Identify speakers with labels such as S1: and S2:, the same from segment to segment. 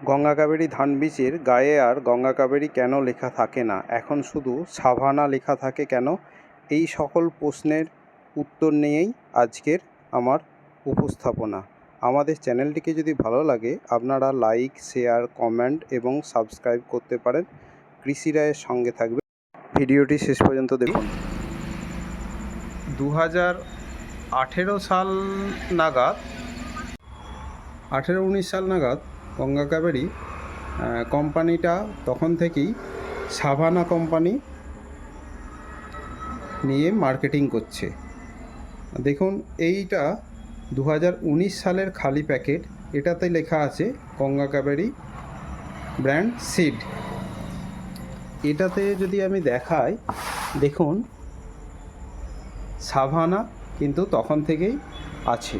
S1: গঙ্গা কাবেরী ধান বীজের গায়ে আর গঙ্গা কাবেরী কেন লেখা থাকে না, এখন শুধু সাভানা লেখা থাকে কেন? এই সকল প্রশ্নের উত্তর নিয়েই আজকের আমার উপস্থাপনা। আমাদের চ্যানেলটিকে যদি ভালো লাগে আপনারা লাইক, শেয়ার, কমেন্ট এবং সাবস্ক্রাইব করতে পারেন। কৃষি রায়ের সঙ্গে থাকবে, ভিডিওটি শেষ পর্যন্ত দেখুন। 2018 সাল নাগাদ, 18-19 সাল নাগাদ গঙ্গা কাবেরী কোম্পানিটা তখন থেকেই সাভানা কোম্পানি নিয়ে মার্কেটিং করছে। দেখুন, এইটা 2019 সালের খালি প্যাকেট, এটাতে লেখা আছে গঙ্গা কাবেরী ব্র্যান্ড সিড। এটাতে যদি আমি দেখাই, দেখুন সাভানা কিন্তু তখন থেকেই আছে।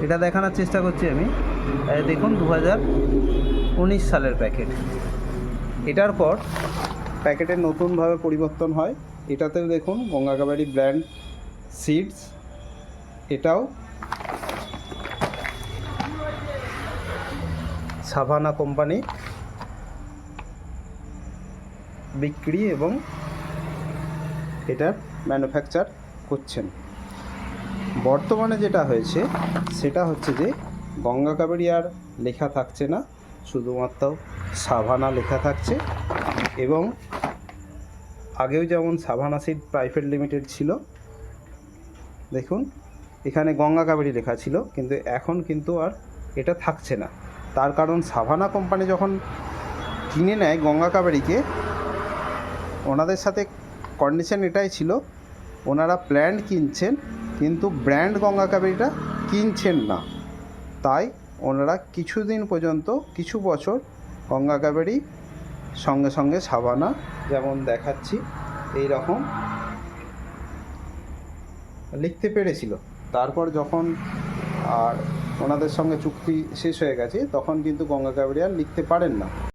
S1: এটা দেখানোর চেষ্টা করছি আমি। দেখুন 2019 সালের প্যাকেট। এটার পর প্যাকেটের নতুনভাবে পরিবর্তন হয়। এটাতেও দেখুন গঙ্গা কাবেরী ব্র্যান্ড সিডস, এটাও সাভানা কোম্পানি বিক্রি এবং এটার ম্যানুফ্যাকচার করছেন। বর্তমানে যেটা হয়েছে সেটা হচ্ছে যে গঙ্গা কাবেরী আর লেখা থাকছে না, শুধুমাত্র সাভানা লেখা থাকছে। এবং আগেও যেমন সাভানা সিড প্রাইভেট লিমিটেড ছিল, দেখুন এখানে গঙ্গা কাবেরী লেখা ছিল, কিন্তু এখন কিন্তু আর এটা থাকছে না। তার কারণ সাভানা কোম্পানি যখন কিনে নেয় গঙ্গা কাবেরীকে, ওনাদের সাথে কন্ডিশন এটাই ছিল, ওনারা প্ল্যান্ট কিনছেন কিন্তু ব্র্যান্ড গঙ্গা কাবেরীটা কিনছেন না। তাই ওনারা কিছুদিন পর্যন্ত, কিছু বছর গঙ্গা কাবেরী সঙ্গে সঙ্গে সাভানা, যেমন দেখাচ্ছি এই রকম লিখতে পেরেছিল। তারপর যখন আর ওনাদের সঙ্গে চুক্তি শেষ হয়ে গেছে, তখন কিন্তু গঙ্গা কাবেরী আর লিখতে পারেন না।